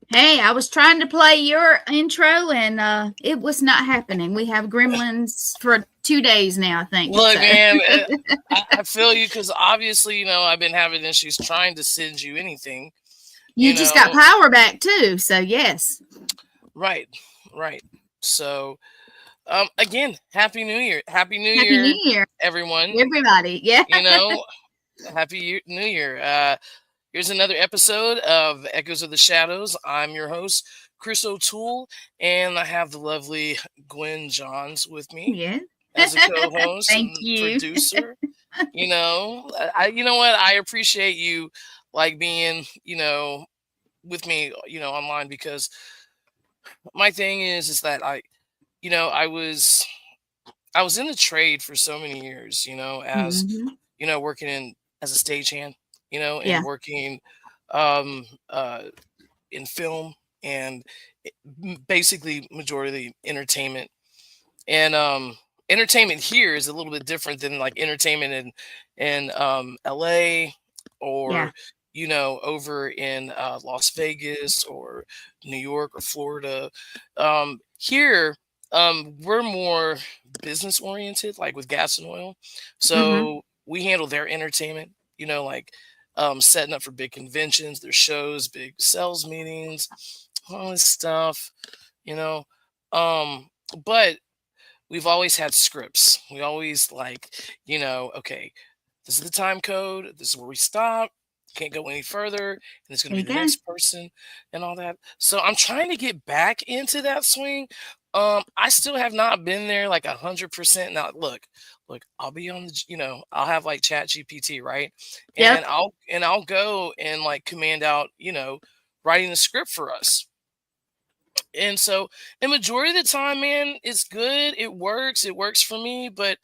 Hey, I was trying to play your intro and it was not happening. We have gremlins for 2 days now, I think. Look, So man, I feel you because obviously, I've been having issues trying to send you anything, you you just got know. power back too. So yes. Right, right. So, again, Happy New Year. Happy New Happy Year, New Year, everyone. everybody. Yeah. You know, New Year. Here's another episode of Echoes of the Shadows. I'm your host, Chris O'Toole, and I have the lovely Gwen Johns with me Yeah. as a co-host Thank and you. producer. You know what? I appreciate you like being, with me, online because my thing is that I was in the trade for so many years, as Hmm. working as a stagehand, Yeah. and working um uh in film and basically majority entertainment. And entertainment here is a little bit different than like entertainment in LA, Yeah. or over in Las Vegas or New York or Florida. Here, we're more business oriented, like with gas and oil. Hmm. So we handle their entertainment, like setting up for big conventions, their shows, big sales meetings, all this stuff, you know. Um, but we've always had scripts. We always like, okay, this is the time code. This is where we stop. Can't go any further. And it's going There to you be the go. next person and all that. So I'm trying to get back into that swing. I still have not been there like 100%. Now, look, I'll be on I'll have like Chat GPT, right? And Yep. I'll go and like command out, writing the script for us. And so the majority of the time, man, it's good. It works for me. But,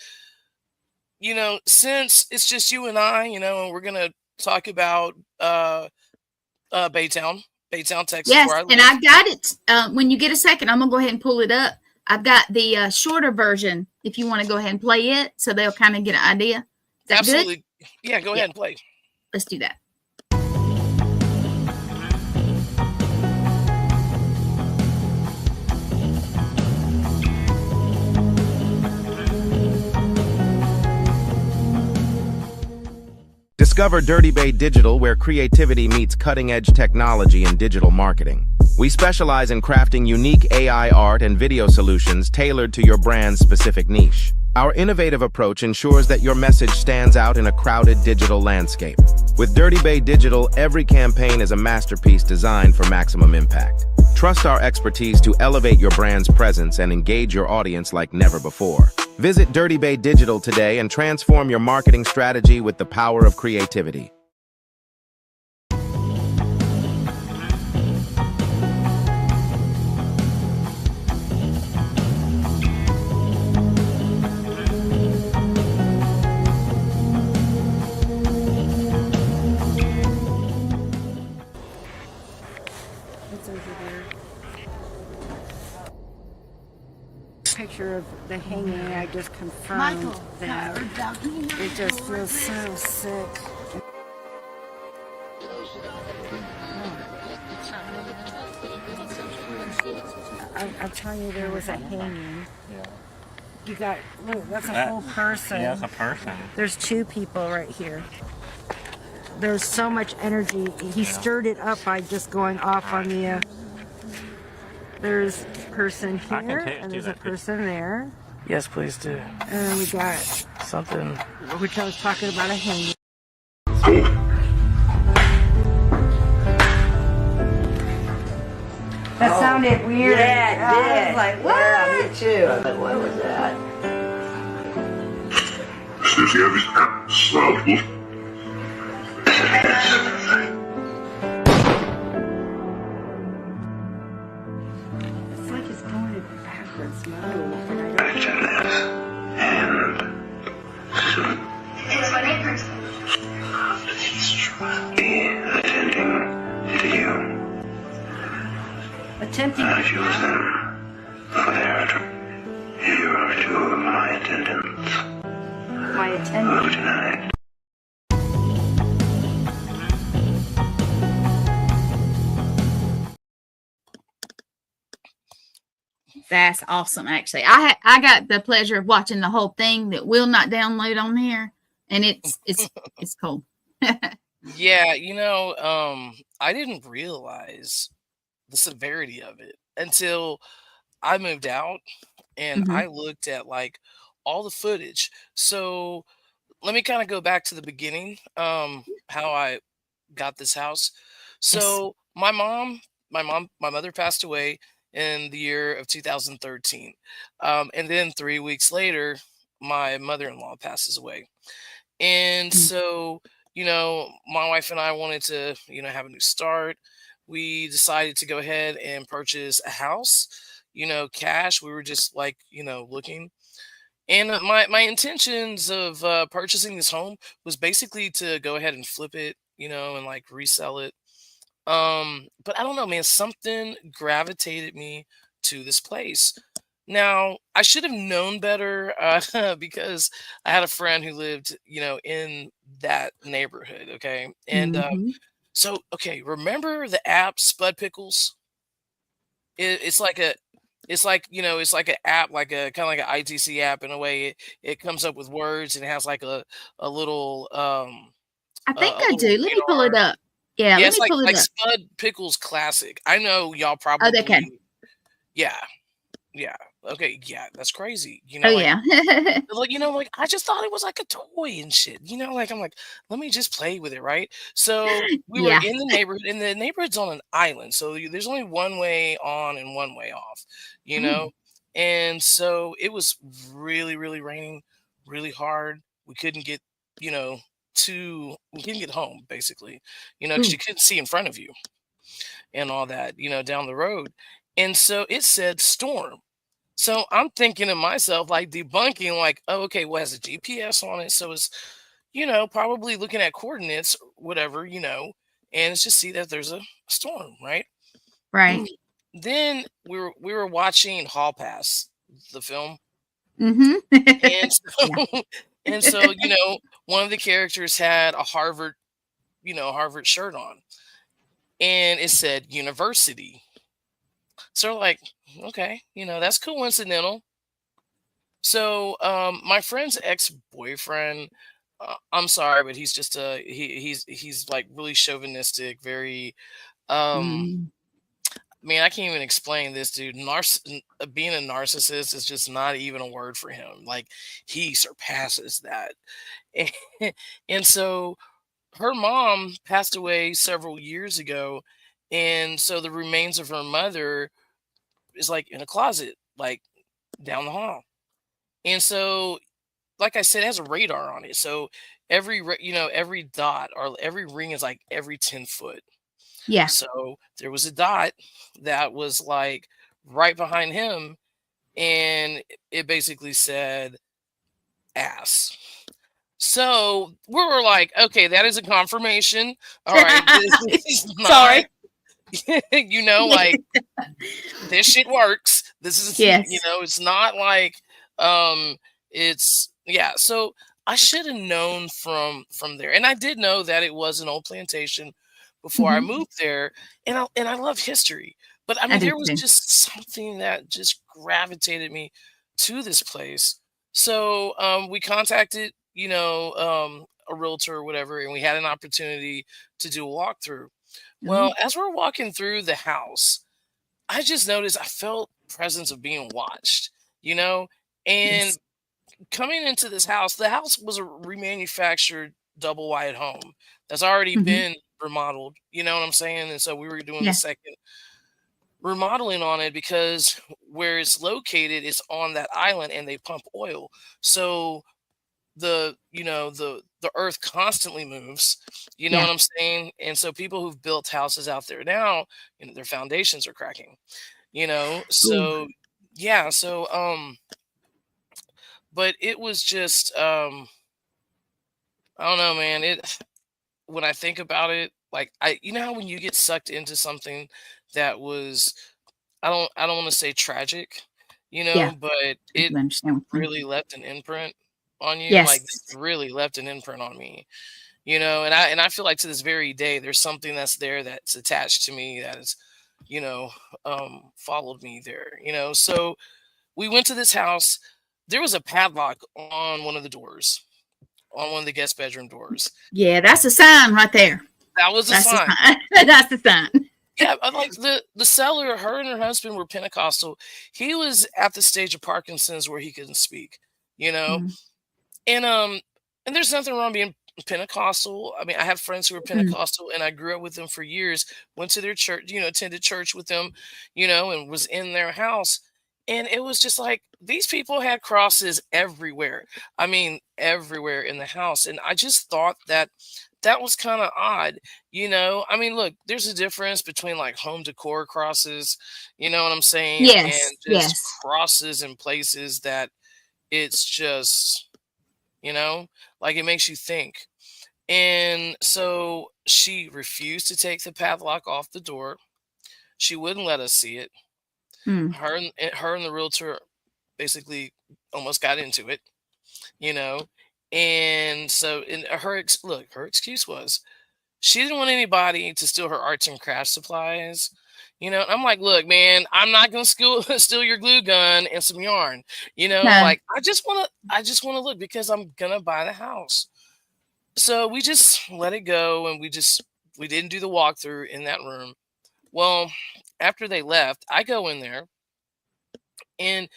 since it's just you and I, and we're gonna talk about Baytown, Baytown, Texas, Yes. where I And live. I've got it. When you get a second, I'm gonna go ahead and pull it up. I've got the shorter version. If you want to go ahead and play it, so they'll kind of get an idea. Is that good? Absolutely. Yeah, go Yeah. ahead and play. Let's do that. Discover Dirty Bay Digital, where creativity meets cutting-edge technology in digital marketing. We specialize in crafting unique AI art and video solutions tailored to your brand's specific niche. Our innovative approach ensures that your message stands out in a crowded digital landscape. With Dirty Bay Digital, every campaign is a masterpiece designed for maximum impact. Trust our expertise to elevate your brand's presence and engage your audience like never before. Visit Dirty Bay Digital today and transform your marketing strategy with the power of creativity. It's over there. Picture of the hanging. I just confirmed that it just feels so sick. I'm telling you, there was a hanging. You got, look, that's a whole person. Yeah, it's a person. There's two people right here. There's so much energy. He stirred it up by just going off on the. There's a person here, and there's a person there. Yes, please do. And we got Something. which I was talking about a hanging. That sounded weird. Yeah, it did. I was like, what? Yeah, me too. I was like, what was that? It's like it's going in backwards mode. And I attempting to Choose them for their hero to my attendants. my attendant. Tonight. That's awesome. Actually, I got the pleasure of watching the whole thing that will not download on here, and it's cool. Yeah, I didn't realize the severity of it until I moved out and Hmm. I looked at like all the footage. So let me kind of go back to the beginning, how I got this house. Yes. So my mother passed away in the year of 2013. And then 3 weeks later, my mother-in-law passes away. And Mm. so, my wife and I wanted to, have a new start. We decided to go ahead and purchase a house, cash. We were just like, looking. And my intentions of purchasing this home was basically to go ahead and flip it, and like resell it. But I don't know, man, something gravitated me to this place. Now, I should have known better because I had a friend who lived, in that neighborhood. Okay. And Hmm. so, okay, remember the app Spud Pickles? It's like it's like an app, like a kind of like an ITC app in a way. It comes up with words and it has like a little I think a I little do. Let me pull it radar. up. Yeah, Yeah, let it's me like pull it up. Spud Pickles Classic. I know y'all Oh, they can. probably, yeah, yeah. Okay, yeah, that's crazy. Oh, yeah. Like I just thought it was like a toy and shit. Like I'm like, let me just play with it, right? So we were Yeah. in the neighborhood, and the neighborhood's on an island, so there's only one way on and one way off, you Oh. know. And so it was really, really raining, really hard. We couldn't get, you know, we couldn't get home basically, because Ooh. you couldn't see in front of you and all that, down the road. And so it said storm. So I'm thinking to myself, like debunking, like, oh, okay, well, it has a GPS on it. So it's, probably looking at coordinates, whatever, and it's just see that there's a storm, right? Right. Then we were watching Hall Pass, the film. Hmm. And Yeah. so and so, one of the characters had a Harvard shirt on, and it said university. So we're like, okay, that's coincidental. So, my friend's ex-boyfriend, I'm sorry, but he's just he's like really chauvinistic, very Mm. man, I can't even explain this dude. Being a narcissist is just not even a word for him. Like he surpasses that. And, and so her mom passed away several years ago, and so the remains of her mother is like in a closet, like down the hall. And so like I said, it has a radar on it. So every dot or every ring is like every 10 foot. Yeah. So there was a dot that was like right behind him, and it basically said ass. So we were like, okay, that is a confirmation. All right, this is not, Sorry. like this shit works. This is, Yes. it's not like, um, it's yeah. So I should have known from there, and I did know that it was an old plantation before I Hmm. moved there, and I love history. But I I mean, do there was too. just something that just gravitated me to this place. So we contacted, a realtor or whatever, and we had an opportunity to do a walkthrough. Oh. Well, as we're walking through the house, I just noticed I felt presence of being watched, you know? And Yes. coming into this house, the house was a remanufactured double wide home that's already Hmm. been remodeled, you know what I'm saying? And so we were doing the Yeah. second remodeling on it because where it's located is on that island and they pump oil. So the earth constantly moves, you know Yeah. what I'm saying? And so people who've built houses out there now, their foundations are cracking, Ooh. so yeah, so but it was just I don't know, man. It When I think about it, like how when you get sucked into something that was, I don't want to say tragic, Yeah. but I it do understand what you mean. really left an imprint on you. Like this Yes. really left an imprint on me, and I feel like to this very day there's something that's there that's attached to me that is, you know, followed me there, So we went to this house. There was a padlock on one of the doors, on one of the guest bedroom doors. Yeah, that's a sign right there. That was a That's sign. a sign. That's the sign. Yeah, like the seller, her and her husband were Pentecostal. He was at the stage of Parkinson's where he couldn't speak, you know, Mm. and and there's nothing wrong being Pentecostal. I mean, I have friends who are Mm. Pentecostal, and I grew up with them for years. Went to their church, attended church with them, and was in their house. And it was just like these people had crosses everywhere. I mean, everywhere in the house. And I just thought that was kind of odd. I mean, look, there's a difference between like home decor crosses, you know what I'm saying? And Yes, just yes. crosses in places that it's just, like it makes you think. And so she refused to take the padlock off the door. She wouldn't let us see it. Mm. Her and the realtor basically almost got into it, you know. And so, her excuse was she didn't want anybody to steal her arts and crafts supplies. And I'm like, look, man, I'm not gonna steal your glue gun and some yarn. No. Like I just wanna look because I'm gonna buy the house. So we just let it go, and we didn't do the walkthrough in that room. Well, after they left, I go in there, and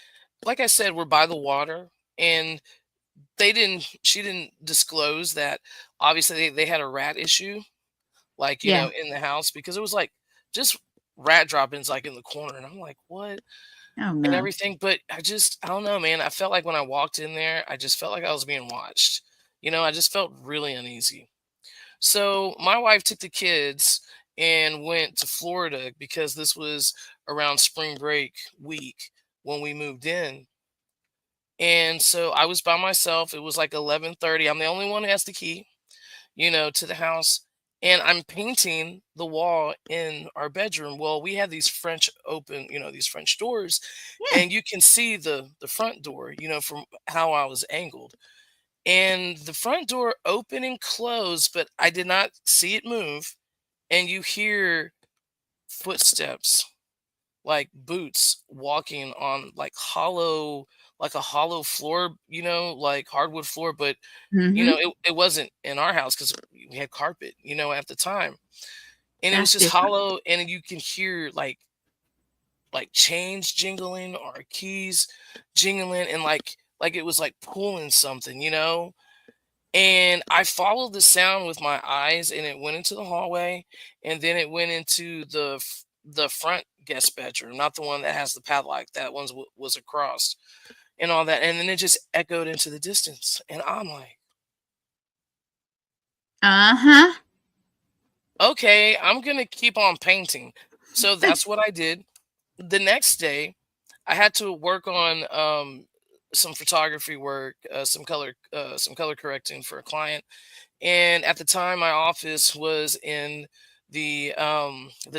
like I said, we're by the water, and she didn't disclose that obviously they had a rat issue, like, Yeah. in the house, because it was like just rat droppings like in the corner. And I'm like, what? Oh And no. everything. But I don't know, man. I felt like when I walked in there, I just felt like I was being watched. I just felt really uneasy. So my wife took the kids and went to Florida because this was around spring break week when we moved in. And so I was by myself. It was like 11:30. I'm the only one who has the key, to the house. And I'm painting the wall in our bedroom. Well, we had these French open, these French doors, Yeah. and you can see the front door, from how I was angled. And the front door opened and closed, but I did not see it move. And you hear footsteps, like boots walking on like a hollow floor, like hardwood floor. But Mm-hmm. it wasn't in our house because we had carpet, at the time. And it was That's just different. hollow, and you can hear like chains jingling or keys jingling, and like it was like pulling something, And I followed the sound with my eyes, and it went into the hallway, and then it went into the front guest bedroom, not the one that has the padlock. That one was across and all that, and then it just echoed into the distance. And I'm like, Uh-huh. okay, I'm gonna keep on painting. So that's what I did. The next day, I had to work on some photography work, some color correcting for a client. And at the time, my office was in the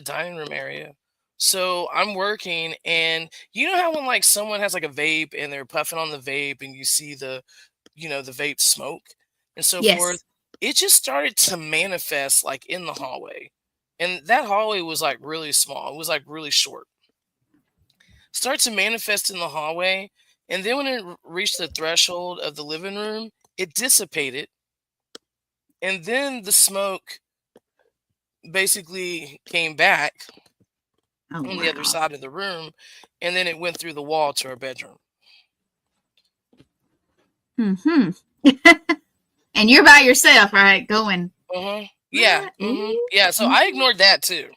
dining room area. So I'm working, and you know how when like someone has like a vape and they're puffing on the vape, and you see the vape smoke and so Yes. forth. It just started to manifest like in the hallway, and that hallway was like really small. It was like really short. Start to manifest in the hallway, and then when it reached the threshold of the living room, it dissipated, and then the smoke basically came back Oh on the other wow. side of the room, and then it went through the wall to our bedroom. Mm-hmm. And you're by yourself, right? Going. Yeah. What? Ooh. Yeah. So I Mhm. ignored that too.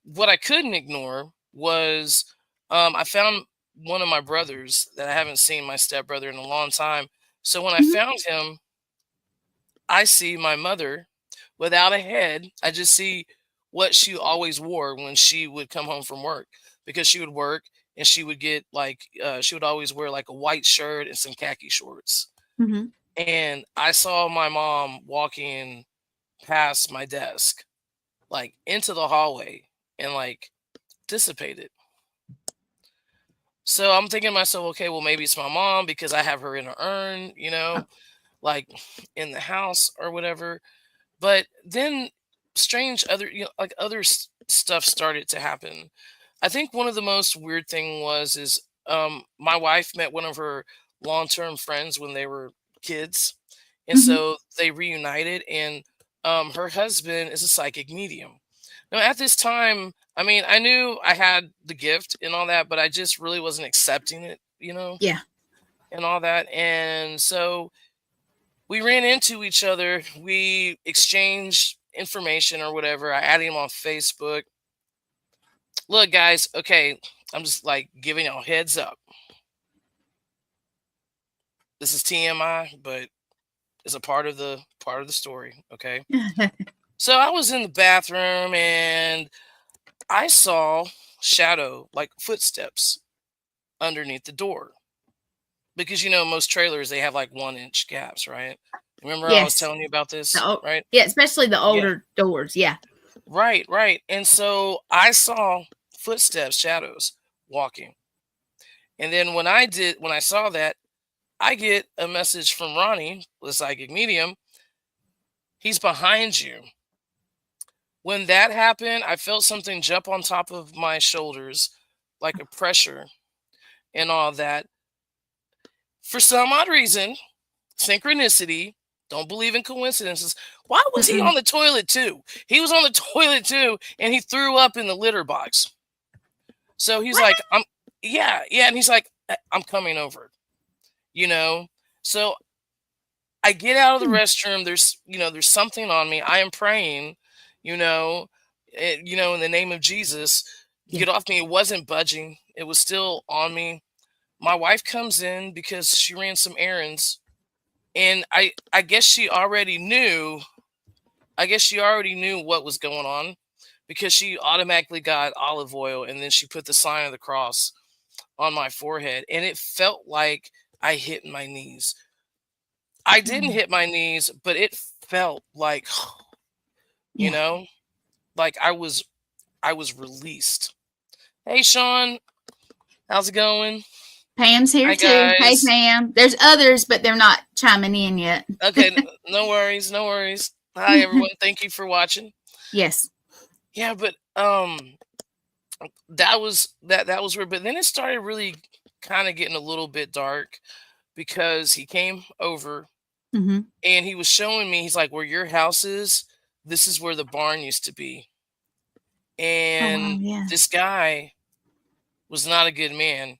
What I couldn't ignore was I found one of my brothers that I haven't seen, my stepbrother, in a long time. So when I Mhm. found him, I see my mother without a head. I just see what she always wore when she would come home from work, because she would work and she would get she would always wear like a white shirt and some khaki shorts. Mhm. And I saw my mom walking past my desk, like into the hallway, and like dissipated. So I'm thinking to myself, okay, well, maybe it's my mom because I have her in an urn, Oh. like in the house or whatever. But then strange other, like other stuff started to happen. I think one of the most weird thing is my wife met one of her long-term friends when they were kids, and Hmm. so they reunited, and her husband is a psychic medium. Now, at this time, I mean, I knew I had the gift and all that, but I just really wasn't accepting it, Yeah. and all that. And so we ran into each other. We exchanged information or whatever. I added him on Facebook. Look, guys, okay, I'm just like giving y'all heads up. This is TMI, but it's a part of the story. Okay. So I was in the bathroom and I saw shadow, like footsteps underneath the door. Because most trailers they have like 1 inch gaps, right? Remember I was Yes. telling you about this, right? Yeah, especially the Yeah. older doors. Yeah. Right, right. And so I saw footsteps, shadows walking. And then when I saw that, I get a message from Ronnie, the psychic medium. He's behind you. When that happened, I felt something jump on top of my shoulders, like a pressure and all that. For some odd reason, synchronicity, don't believe in coincidences. Why was he Mm-mm. on the toilet too? He was on the toilet too, and he threw up in the litter box. So he's What? like, yeah, and he's like, I'm coming over, you know. So I get out of the Hmm. restroom. There's something on me. I am praying, in the name of Jesus, Yeah. get off me. It wasn't budging. It was still on me. My wife comes in because she ran some errands, and I guess she already knew. I guess she already knew what was going on because she automatically got olive oil and then she put the sign of the cross on my forehead, and it felt like I hit my knees. I didn't Mm. hit my knees, but it felt like, you Yeah. know, like I was released. Hey Sean, how's it going? Pam's here Hi too. Hey, guys. Pam. There's others, but they're not chiming in yet. Okay, no worries, no worries. Hi everyone, thank you for watching. Yes. Yeah, but that was weird. But then it started really kind of getting a little bit dark because he came over Hmm. and he was showing me. He's like, "Where your house is, this is where the barn used to be." Oh wow. And Yeah. this guy was not a good man.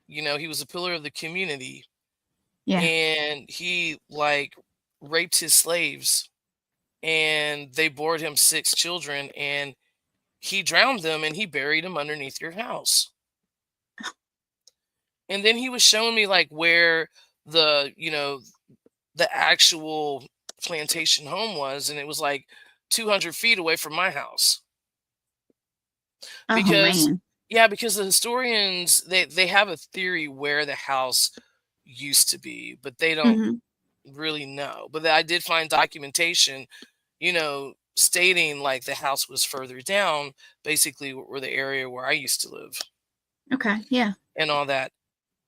He was a pillar of the community, Yeah. and he like raped his slaves, and they bore him 6 children, and he drowned them, and he buried them underneath your house. And then he was showing me like where the actual plantation home was, and it was like 200 feet away from my house. Oh Because man. yeah, because the historians they have a theory where the house used to be, but they don't Hmm. really know. But I did find documentation, stating like the house was further down, basically where the area where I used to live Okay. Yeah. and all that.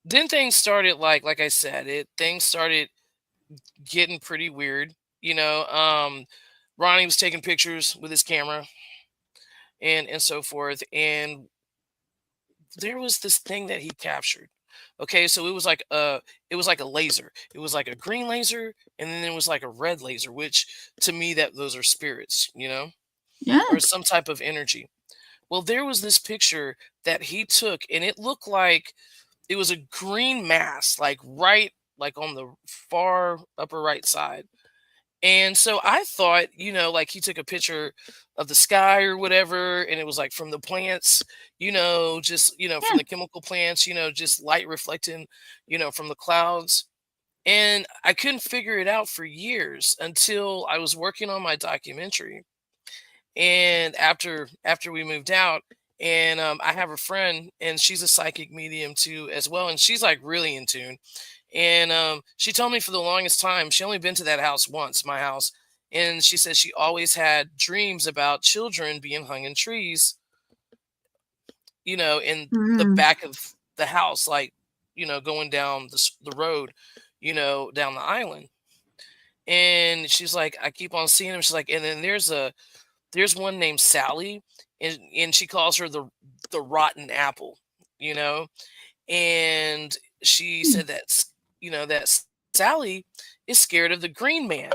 Then things started like I said, things started getting pretty weird. Ronnie was taking pictures with his camera and so forth, and there was this thing that he captured. Okay, so it was like a laser. It was like a green laser, and then it was like a red laser, which to me that those are spirits, Yeah. or some type of energy. Well, there was this picture that he took, and it looked like it was a green mass, like right like on the far upper right side. And so I thought, like he took a picture of the sky or whatever, and it was like from the plants, just, from Yeah. the chemical plants, just light reflecting, from the clouds. And I couldn't figure it out for years until I was working on my documentary. And after we moved out, and I have a friend, and she's a psychic medium too, as well. And she's like really in tune. And she told me for the longest time, she only been to that house once, my house. And she said she always had dreams about children being hung in trees, in the Hmm. back of the house, like, going down the road, down the island. And she's like, I keep on seeing him. She's like, and then there's one named Sally, and she calls her the rotten apple, you know. And she Hmm. said that Sally is scared of the green man.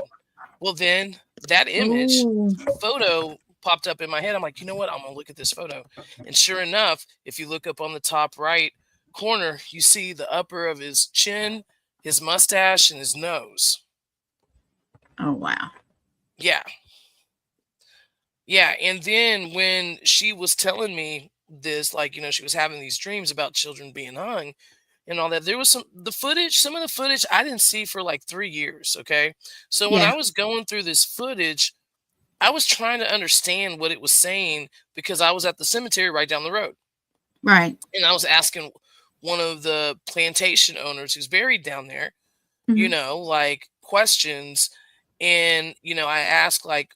Well, then that image Oh. photo popped up in my head. I'm like, you know what? I'm gonna look at this photo. And sure enough, if you look up on the top right corner, you see the upper of his chin, his mustache, and his nose. Oh, wow. Yeah. Yeah. And then when she was telling me this, like, she was having these dreams about children being hung and all that, there was some of the footage I didn't see for like 3 years. Okay. So when Yeah. I was going through this footage, I was trying to understand what it was saying because I was at the cemetery right down the road. Right. And I was asking one of the plantation owners who's buried down there, Mhm. like questions. And, I asked, like,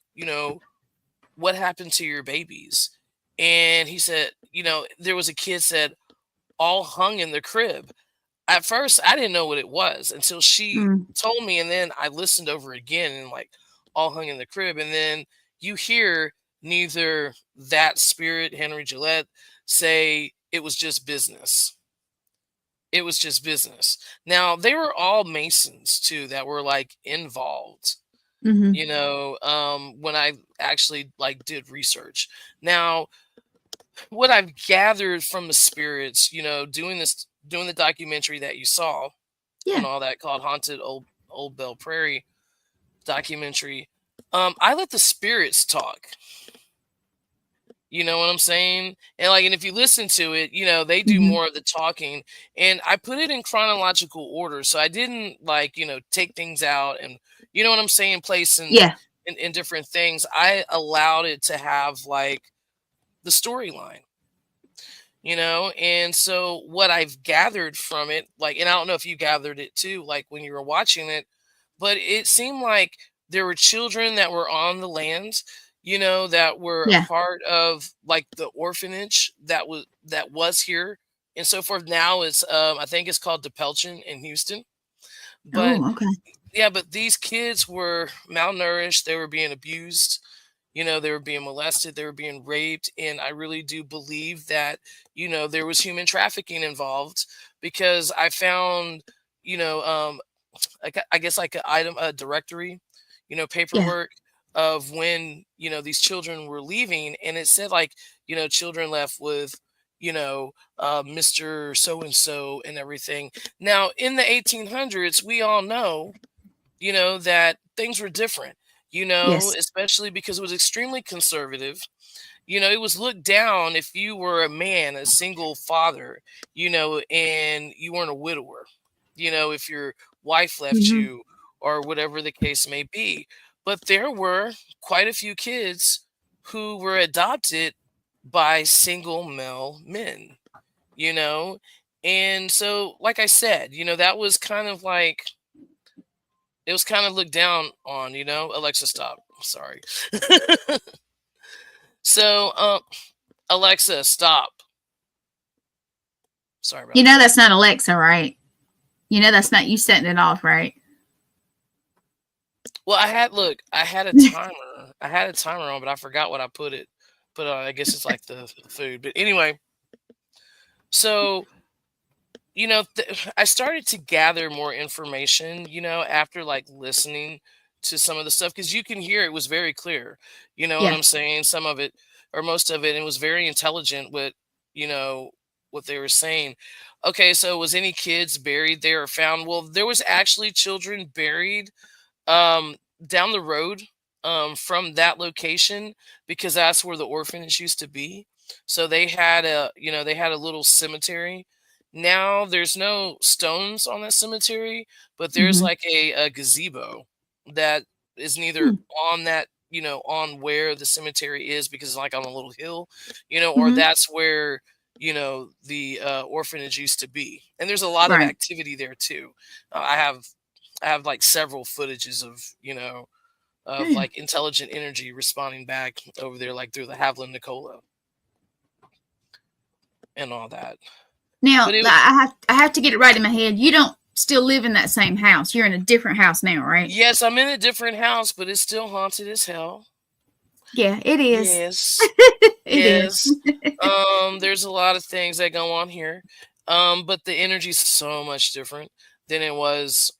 what happened to your babies? And he said, there was a kid said, all hung in the crib. At first, I didn't know what it was until she Mm. told me. And then I listened over again and, like, all hung in the crib. And then you hear neither that spirit, Henry Gillette, say it was just business. It was just business. Now, they were all Masons too that were like involved, Mhm. when I actually like did research. Now, what I've gathered from the spirits, doing the documentary that you saw and Yeah. all that, called Haunted Old Bell Prairie documentary, I let the spirits talk. You know what I'm saying? And if you listen to it, they do Mhm. more of the talking. And I put it in chronological order. So I didn't take things out and, you know what I'm saying, place Yeah. in different things. I allowed it to have like the storyline, and so what I've gathered from it, like, and I don't know if you gathered it too, like when you were watching it, but it seemed like there were children that were on the land, that were a Yeah. part of like the orphanage that was here and so forth. Now it's I think it's called DePelchin in Houston. But Oh, okay. yeah, but these kids were malnourished, they were being abused, they were being molested, they were being raped. And I really do believe that, there was human trafficking involved because I found, you know, um, I guess like a directory, Yeah. paperwork of when, these children were leaving. And it said like, children left with, Mr. So and so and everything. Now, in the 1800s, we all know, that things were different, Yes. especially because it was extremely conservative. It was looked down if you were a man, a single father, and you weren't a widower, if your wife left Mhm. you or whatever the case may be. But there were quite a few kids who were adopted by single male men, you know? And so, like I said, that was kind of like, it was kind of looked down on, Alexa, stop. Sorry. So, Alexa, stop. Sorry You about know that. that's not Alexa, right? You know that's not you setting it off, right? Well, I had a timer. I had a timer on, but I forgot what I put on. I guess it's like the food. But anyway, so I started to gather more information, after like listening to some of the stuff because you can hear it was very clear. You know what Yeah. I'm saying? Some of it or most of it, it was very intelligent with, you know, what they were saying. Okay, so was any kids buried there or found? Well, there was actually children buried um down the road from that location because that's where the orphanage used to be. So they had a little cemetery. Now there's no stones on that cemetery, but there's Mhm. like a gazebo that is neither Hmm. on that, on where the cemetery is because it's like on a little hill, or Mhm. that's where, the orphanage used to be. And there's a lot of Right. activity there too. I have like several footages of, of Yeah. like intelligent energy responding back over there, like through the Haviland Nicola and all that. Now But it, I have to get it right in my head. You don't still live in that same house. You're in a different house now, right? Yes, I'm in a different house, but it's still haunted as hell. Yeah, it is. Yes. It is. Yes. There's a lot of things that go on here. But the energy's so much different than it was,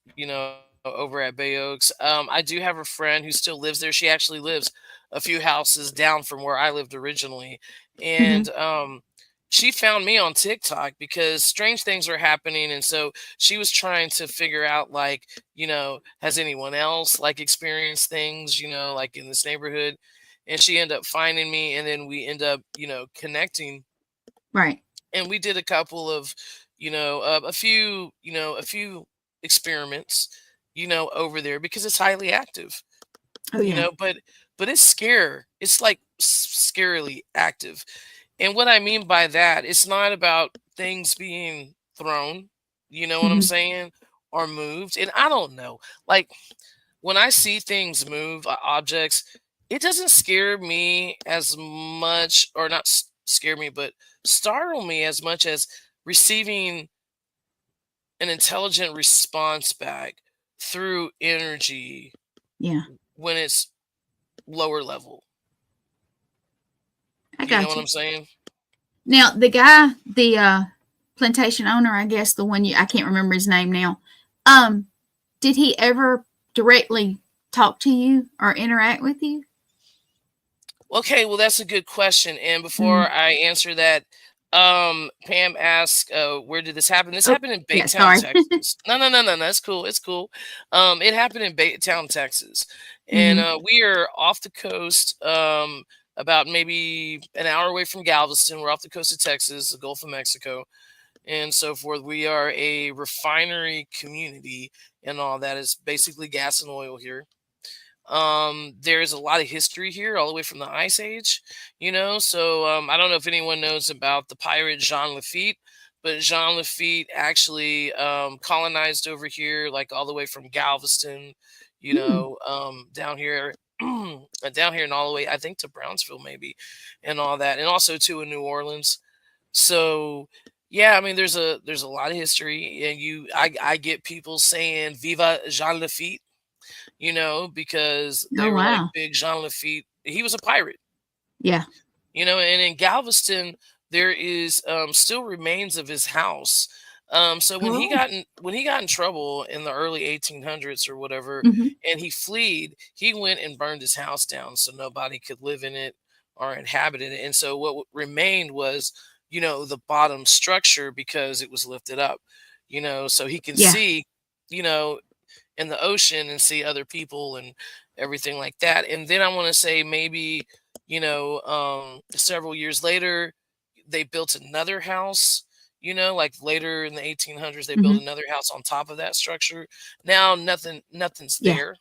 over at Bay Oaks. I do have a friend who still lives there. She actually lives a few houses down from where I lived originally. And she found me on TikTok because strange things were happening. And so she was trying to figure out, like, has anyone else like experienced things, like in this neighborhood? And she ended up finding me, and then we end up, connecting. Right. And we did a couple of, a few experiments, over there because it's highly active, Oh, yeah. but it's like scarily active. And what I mean by that, it's not about things being thrown, you know what I'm Mhm. saying, or moved. And I don't know, like when I see things move, objects, it doesn't scare me as much, or not scare me, but startle me as much as receiving an intelligent response back through energy Yeah. when it's lower level. I You know got what you. I'm saying? Now, the guy, the plantation owner, I guess the one I can't remember his name now. Did he ever directly talk to you or interact with you? Okay, well, that's a good question. And before Mm. I answer that, Pam asked, where did this happen? This Oh, happened in yeah, Baytown, sorry. Texas. No, that's cool. It's cool. It happened in Baytown, Texas, and Mhm. we are off the coast, about maybe an hour away from Galveston. We're off the coast of Texas, the Gulf of Mexico, and so forth. We are a refinery community, and all that is basically gas and oil here. There's a lot of history here, all the way from the Ice Age, So I don't know if anyone knows about the pirate Jean Lafitte, but Jean Lafitte actually colonized over here, like all the way from Galveston, Mm. down here. Down here and all the way, I think, to Brownsville, maybe, and all that, and also too in New Orleans. So yeah, I mean, there's a lot of history, and I get people saying "Viva Jean Lafitte," because they Oh, were like wow. big Jean Lafitte. He was a pirate, Yeah. and in Galveston there is still remains of his house. So Oh. when he got in trouble in the early 1800s or whatever, Mhm. and he fled, he went and burned his house down so nobody could live in it or inhabit it. And so what remained was, the bottom structure, because it was lifted up, so he can Yeah. see, you know, in the ocean and see other people and everything like that. And then I want to say maybe, several years later, they built another house, like later in the 1800s, they built Mhm. another house on top of that structure. Now nothing's Yeah. there,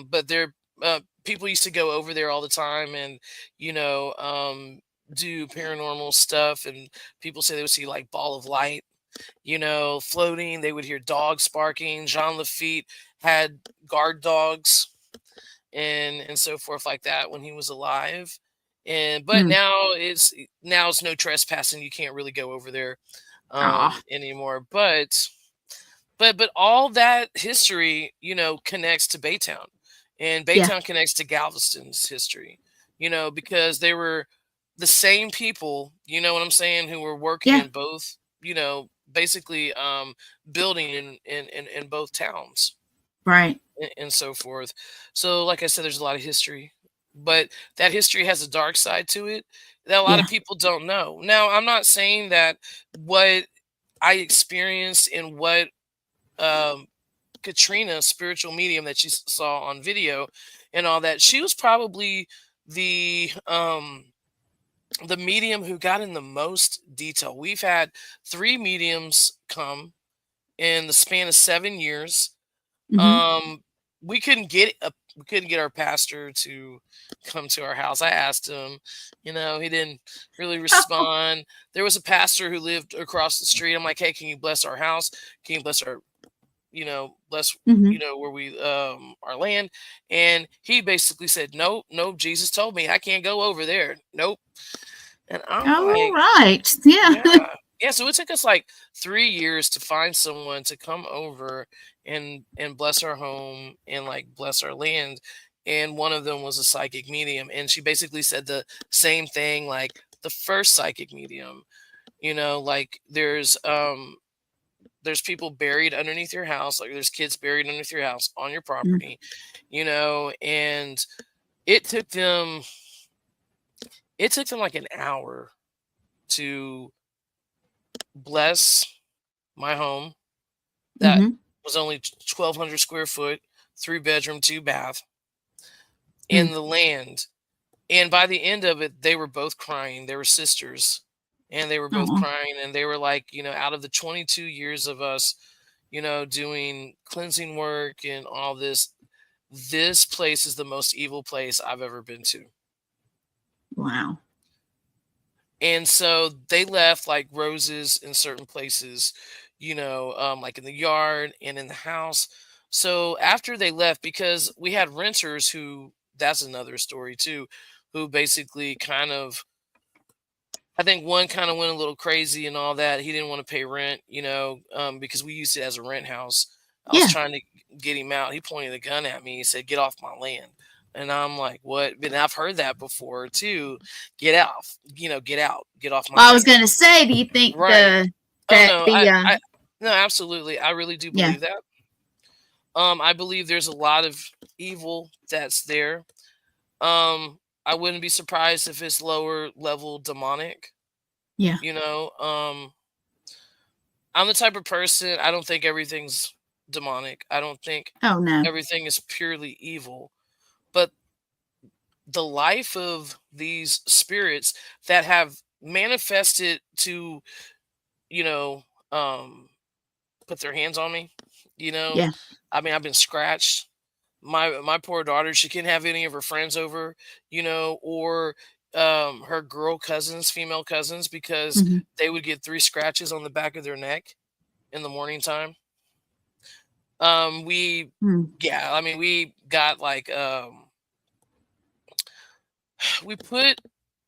but there, people used to go over there all the time and, do paranormal stuff. And people say they would see like ball of light, floating. They would hear dogs barking. Jean Lafitte had guard dogs and so forth like that when he was alive. And but Mm. now it's no trespassing. You can't really go over there Aw. anymore. But all that history, connects to Baytown, and Yeah. Baytown connects to Galveston's history, because they were the same people, you know what I'm saying, who were working Yeah. in both, basically building in both towns Right. and so forth. So, like I said, there's a lot of history, but that history has a dark side to it that a lot Yeah. of people don't know. Now, I'm not saying that what I experienced and what um, Katrina, spiritual medium that you saw on video and all that, she was probably the medium who got in the most detail. We've had 3 mediums come in the span of 7 years. Mhm. Um, we couldn't get our pastor to come to our house. I asked him, he didn't really Oh. respond. There was a pastor who lived across the street. I'm like, hey, can you bless our house? Can you bless our, bless, Mhm. where we our land? And he basically said, nope, nope. Jesus told me I can't go over there. Nope. And I'm Oh, like, right. Yeah. yeah. Yeah, so it took us like 3 years to find someone to come over and bless our home and like bless our land. And one of them was a psychic medium, and she basically said the same thing like the first psychic medium. Like there's people buried underneath your house, like there's kids buried underneath your house on your Mm. property, and it took them like an hour to bless my home that Mhm. was only 1,200 square foot, 3 bedroom, 2 bath in Mm. the land. And by the end of it, they were both crying. They were sisters, and they were both Aw. crying. And they were like, out of the 22 years of us, doing cleansing work and all this place is the most evil place I've ever been to. Wow. And so they left like roses in certain places, like in the yard and in the house. So after they left, because we had renters who, that's another story too, who basically kind of, I think one kind of went a little crazy and all that. He didn't want to pay rent, because we used it as a rent house. I was Yeah. trying to get him out. He pointed a gun at me. He said, "Get off my land." And I'm like, "What?" But I've heard that before too. Get out, get out, get off my Well, I was land. gonna say, do you think Right. Oh that no, the no, absolutely. I really do yeah. believe that. I believe there's a lot of evil that's there. I wouldn't be surprised if it's lower level demonic. Yeah. You know, I'm the type of person, I don't think everything's demonic. I don't think Oh, no. everything is purely evil. But the life of these spirits that have manifested to, you know, um, put their hands on me, Yeah. I mean, I've been scratched. My poor daughter, she couldn't have any of her friends over, or her girl cousins, female cousins, because Mhm. they would get 3 scratches on the back of their neck in the morning time. We Mm. Yeah, I mean, we got like we put,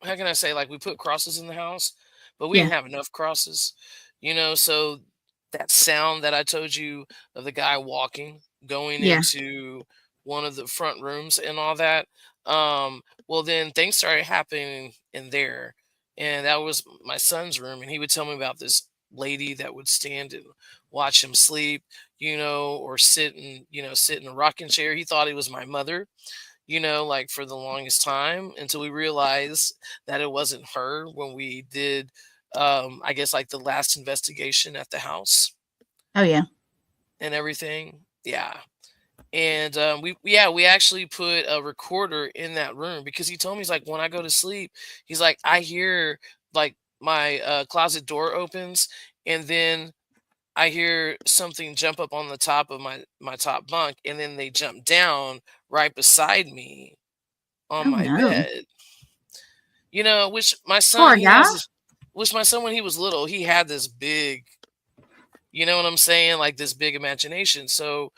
how can I say, like we put crosses in the house, but we Yeah. didn't have enough crosses, so that sound that I told you of the guy walking going Yeah. into one of the front rooms and all that, well, then things started happening in there, and that was my son's room, and he would tell me about this lady that would stand and watch him sleep, or sit in a rocking chair. He thought it was my mother, like for the longest time, until we realized that it wasn't her when we did, I guess, like the last investigation at the house Oh, yeah. and everything. Yeah. And we actually put a recorder in that room, because he told me, he's like, when I go to sleep, he's like, I hear like my closet door opens, and then I hear something jump up on the top of my top bunk, and then they jump down right beside me on Oh, my no. bed. Which my son, Poor guy. which my son, when he was little, he had this big, you know what I'm saying, like this big imagination. So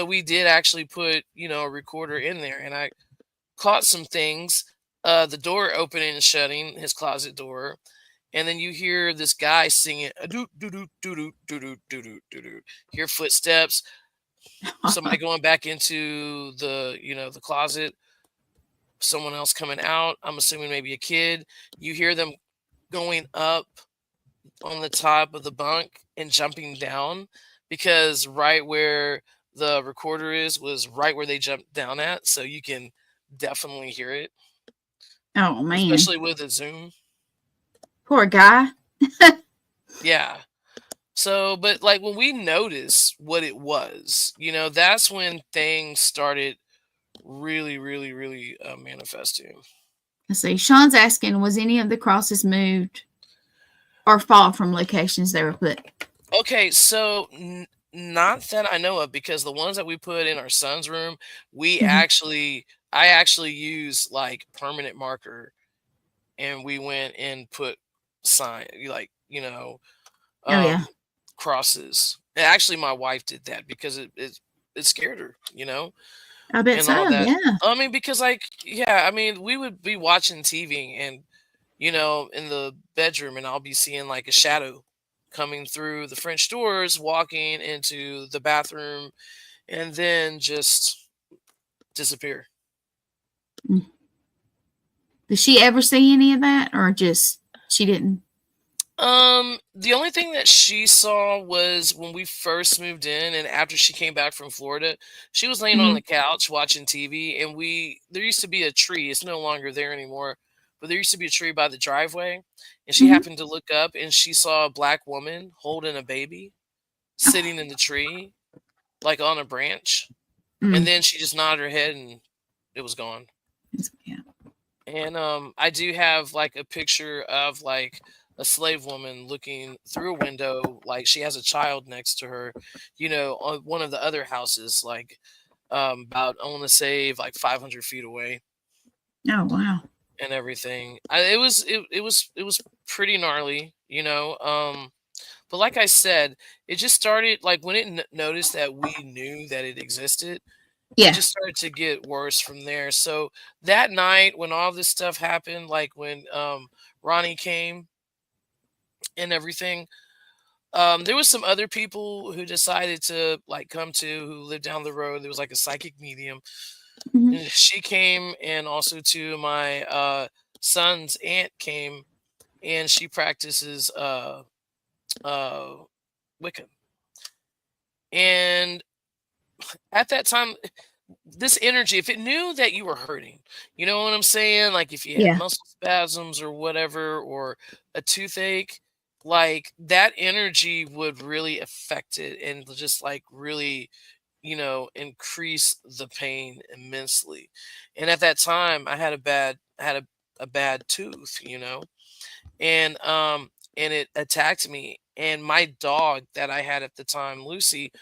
we did actually put, a recorder in there, and I caught some things. The door opening and shutting, his closet door, and then you hear this guy singing a doot doot doot doot doot doot doot doot doot doot. Hear footsteps, somebody going back into the closet, someone else coming out. I'm assuming maybe a kid. You hear them going up on the top of the bunk and jumping down, because right where the recorder is was right where they jumped down at. So you can definitely hear it, Oh, man. especially with a zoom. Poor guy. Yeah. So, but like when we noticed what it was, that's when things started really, really, really manifesting. Let's see. Sean's asking, was any of the crosses moved or fall from locations they were put? Okay, so not that I know of, because the ones that we put in our son's room, Mhm. I actually use like permanent marker, and we went and put sign, like, Oh, yeah. um crosses. And actually, my wife did that because it scared her, I bet and all so. that. Yeah. I mean, because like, yeah, I mean, we would be watching TV, and in the bedroom, and I'll be seeing like a shadow, coming through the French doors, walking into the bathroom, and then just disappear. Did she ever see any of that, or just she didn't? The only thing that she saw was when we first moved in, and after she came back from Florida, she was laying on the couch watching TV, and there used to be a tree. It's no longer there anymore, but there used to be a tree by the driveway, and she happened to look up, and she saw a black woman holding a baby, sitting in the tree, like on a branch, and then she just nodded her head, and it was gone. Yeah. And I do have like a picture of like a slave woman looking through a window, like she has a child next to her, on one of the other houses, like about, I want to say, like 500 feet away. Oh wow. And everything. It was pretty gnarly, but like I said, it just started like when it noticed that we knew that it existed. Yeah. It just started to get worse from there. So that night when all this stuff happened, like when Ronnie came and everything, there was some other people who decided to like come to, who lived down the road. There was like a psychic medium. And she came, and also to my son's aunt came, and she practices Wicca. And at that time, this energy, if it knew that you were hurting, you know what I'm saying? Like if you had muscle spasms or whatever, or a toothache, like that energy would really affect it and just like really, increase the pain immensely. And at that time I had a bad tooth, and it attacked me. And my dog that I had at the time, Lucy,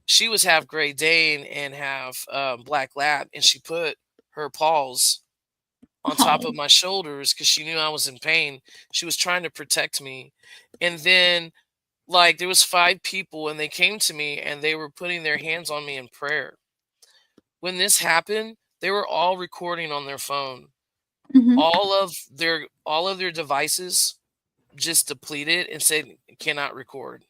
she was half Great Dane and half Black Lab, and she put her paws on top of my shoulders because she knew I was in pain. She was trying to protect me. And then like there was 5 people, and they came to me and they were putting their hands on me in prayer. When this happened, they were all recording on their phone. All of their devices just depleted and said cannot record.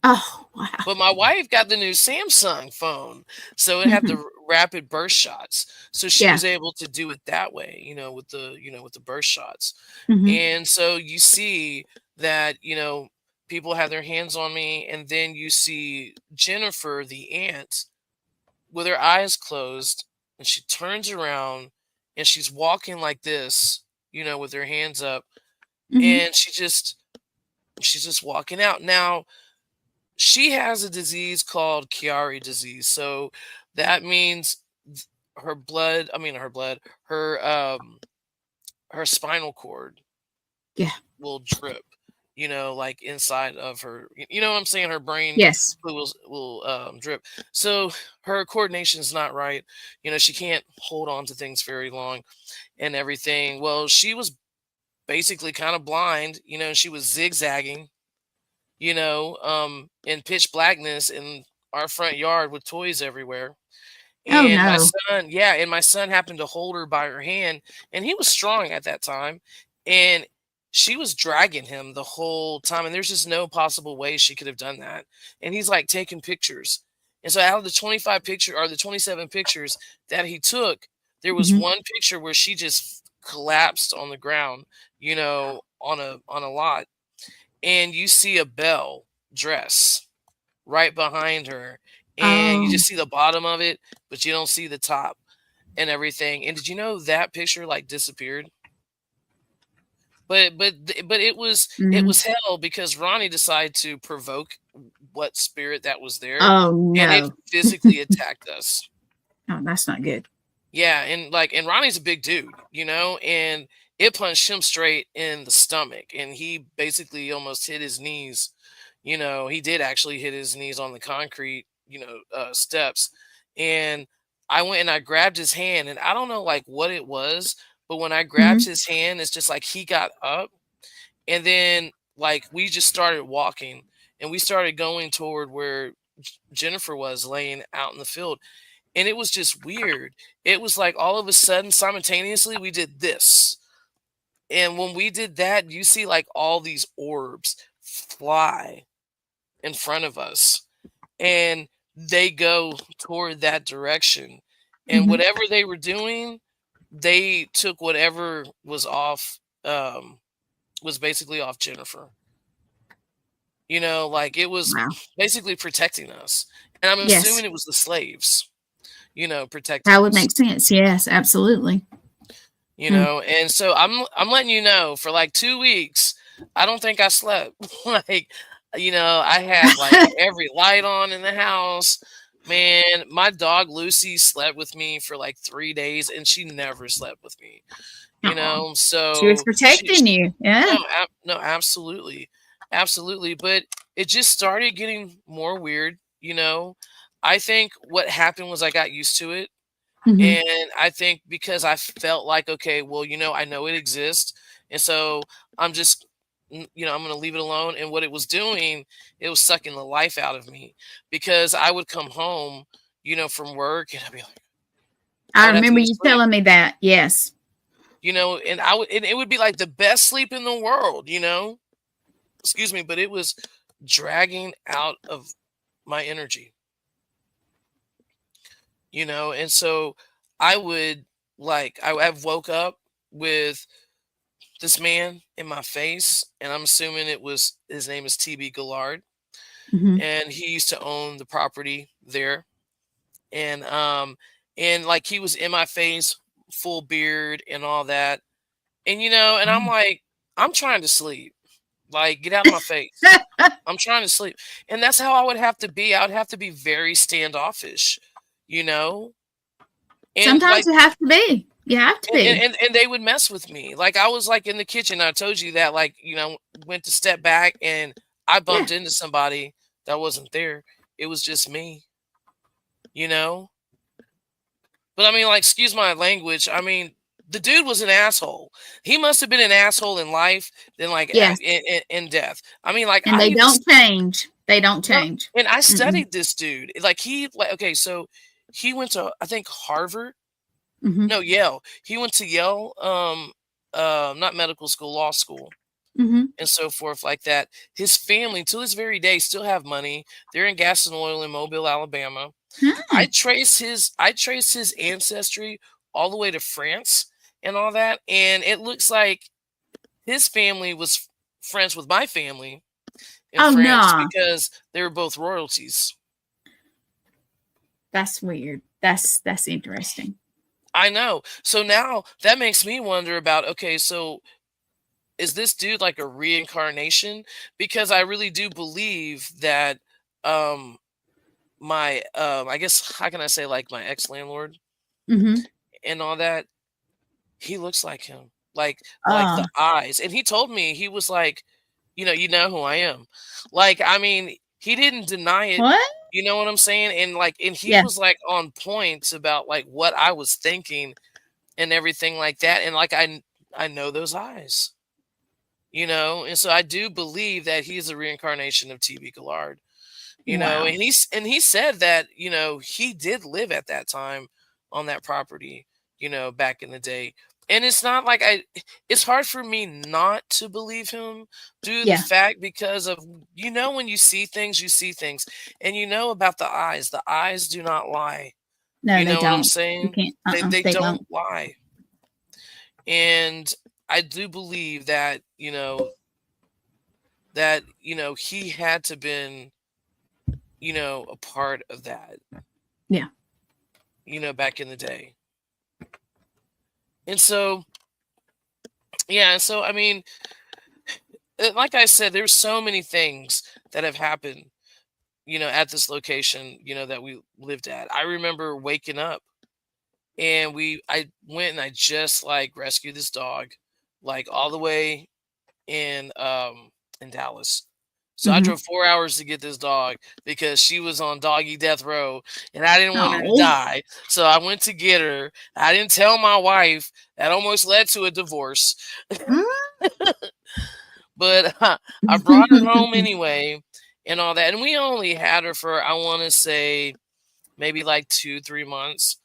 Oh wow. But my wife got the new Samsung phone, so it had the rapid burst shots. So she was able to do it that way, with the burst shots. And so you see that, people have their hands on me, and then you see Jennifer, the aunt, with her eyes closed, and she turns around and she's walking like this, with her hands up, and she's just walking out. Now, she has a disease called Chiari disease. So that means her spinal cord will drip, like inside of her, you know what I'm saying? Her brain will drip. So her coordination is not right. She can't hold on to things very long and everything. Well, she was basically kind of blind, and she was zigzagging, in pitch blackness in our front yard with toys everywhere. And my son happened to hold her by her hand, and he was strong at that time, and she was dragging him the whole time, and there's just no possible way she could have done that. And he's like taking pictures. And so out of the 25 picture or the 27 pictures that he took, there was one picture where she just collapsed on the ground, on a lot. And you see a bell dress right behind her, and you just see the bottom of it, but you don't see the top and everything. And did you know that picture like disappeared? But it was hell because Ronnie decided to provoke what spirit that was there, and it physically attacked us. Oh, that's not good. Yeah, and Ronnie's a big dude, and it punched him straight in the stomach, and he basically almost hit his knees. He did actually hit his knees on the concrete, steps. And I went and I grabbed his hand, and I don't know like what it was, but when I grabbed his hand, it's just like he got up, and then like we just started walking, and we started going toward where Jennifer was laying out in the field. And it was just weird. It was like all of a sudden, simultaneously, we did this. And when we did that, you see like all these orbs fly in front of us, and they go toward that direction. And Mhm. whatever they were doing, they took whatever was off, was basically off Jennifer. You know, like it was Wow. basically protecting us. And I'm Yes. assuming it was the slaves, you know, protecting That would us. make sense. Yes, absolutely. You Hmm. know, and so I'm letting you know, for like 2 weeks, I don't think I slept. Like, you know, I had like every light on in the house. Man, my dog Lucy slept with me for like 3 days, and she never slept with me. You Aw. know, She was so protecting you. no, Yeah. no, absolutely, absolutely. But it just started getting more weird. You know, I think what happened was I got used to it. Hmm. And I think because I felt like, okay, well, you know, I know it exists. And so I'm just, you know, I'm going to leave it alone. And what it was doing, it was sucking the life out of me, because I would come home, you know, from work, and I'd be like, I I would have to remember go to you sleep, telling me that. Yes. you know, and it would be like the best sleep in the world, you know, excuse me, but it was dragging out of my energy, you know. And so I would, like, I've woke up with this man in my face, and I'm assuming it was, his name is TB Gillard, Hmm. and he used to own the property there. And like, he was in my face, full beard and all that. And you know, and I'm like, I'm trying to sleep. Like, get out of my face. I'm trying to sleep. And that's how I would have to be. I would have to be very standoffish, you know? And Sometimes like, you have to be. You have to and, be. and they would mess with me. Like, I was like in the kitchen. I told you that, like, you know, went to step back, and I Yeah. bumped into somebody that wasn't there. It was just me, you know? But I mean, like, excuse my language. I mean, the dude was an asshole. He must have been an asshole in life, then like Yes. in death. I mean, like, And I they even don't change. They don't no, change. and I Mm-mm. studied this dude. Like, he, like, okay, so he went to, I think, Harvard. Hmm. No, Yale. He went to Yale, not medical school, law school, Hmm. and so forth like that. His family, till this very day, still have money. They're in gas and oil in Mobile, Alabama. Hmm. I traced his ancestry all the way to France and all that, and it looks like his family was friends with my family in Oh France, no. because they were both royalties. That's weird. That's interesting. I know. So now that makes me wonder about, okay, so is this dude like a reincarnation? Because I really do believe that, um my, I guess, how can I say, like, my ex landlord Hmm. and all that, he looks like him. Like Uh, the eyes. And he told me, he was like, you know who I am. Like, I mean, he didn't deny it. what? You know what I'm saying? And like, and he Yeah. was like on points about like what I was thinking and everything like that. And like, I know those eyes, you know. And so I do believe that he's a reincarnation of TB Gillard, you know. Wow. And he said that, you know, he did live at that time on that property, you know, back in the day. And it's not like it's hard for me not to believe him due to the Yeah. fact, because of, you know, when you see things, you see things. And you know about the eyes. The eyes do not lie. No, You they know what I'm don't. You saying? can't. They They don't don't. lie. And I do believe that, he had to been, a part of that, Yeah. back in the day. And so, yeah, so I mean, like I said, there's so many things that have happened, at this location, that we lived at. I remember waking up, and I went and I just like rescued this dog, like all the way in Dallas. So I Hmm. drove 4 hours to get this dog because she was on doggy death row, and I didn't want her to Oh. die. So I went to get her. I didn't tell my wife. That almost led to a divorce. But I brought her home anyway and all that. And we only had her for, I want to say, maybe like 2-3 months.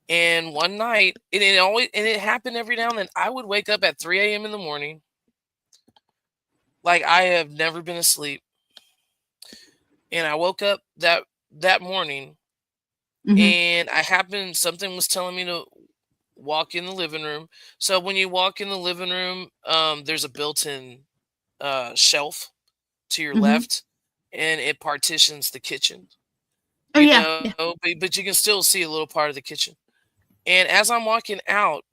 And one night, and it happened every now and then, I would wake up at 3 a.m. in the morning, like I have never been asleep. And I woke up that morning, Hmm. and something was telling me to walk in the living room. So when you walk in the living room, there's a built-in shelf to your Hmm. left, and it partitions the kitchen. Oh You yeah, know, yeah. but you can still see a little part of the kitchen. And as I'm walking out,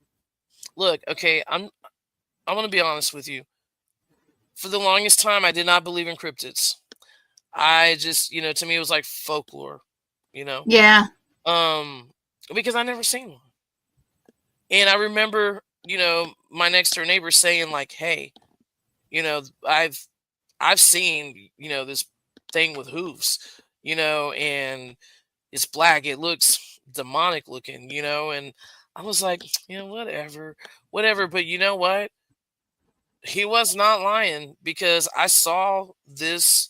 look, okay, I'm gonna be honest with you. For the longest time, I did not believe in cryptids. I just, to me, it was like folklore, you know, Yeah. um, because I never seen one. And I remember, my next door neighbor saying like, "Hey, you know, I've seen, this thing with hooves, and it's black. It looks demonic looking, and I was like, whatever, whatever. But you know what? He was not lying because I saw this,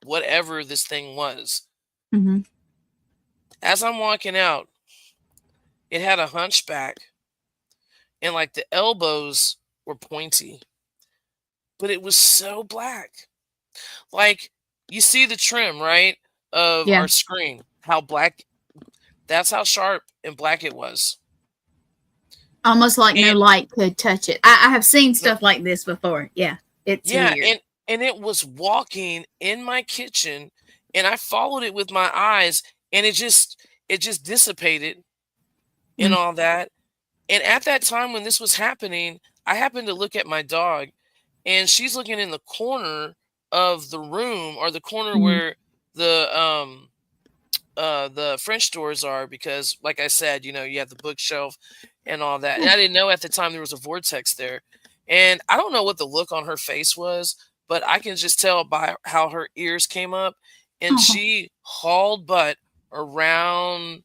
whatever this thing was. Hmm. As I'm walking out, it had a hunchback and like the elbows were pointy, but it was so black. Like you see the trim, right? Of Yeah. our screen, how black, that's how sharp and black it was. Almost like no And light could touch it. I have seen no, stuff like this before. Yeah. It's yeah, weird. and it was walking in my kitchen, and I followed it with my eyes, and it just dissipated and Mm. all that. And at that time when this was happening, I happened to look at my dog, and she's looking in the corner of the room, or the corner Mhm. where the French doors are, because like I said, you have the bookshelf and all that. And Yeah. I didn't know at the time there was a vortex there. And I don't know what the look on her face was, but I can just tell by how her ears came up, and Oh. she hauled butt around,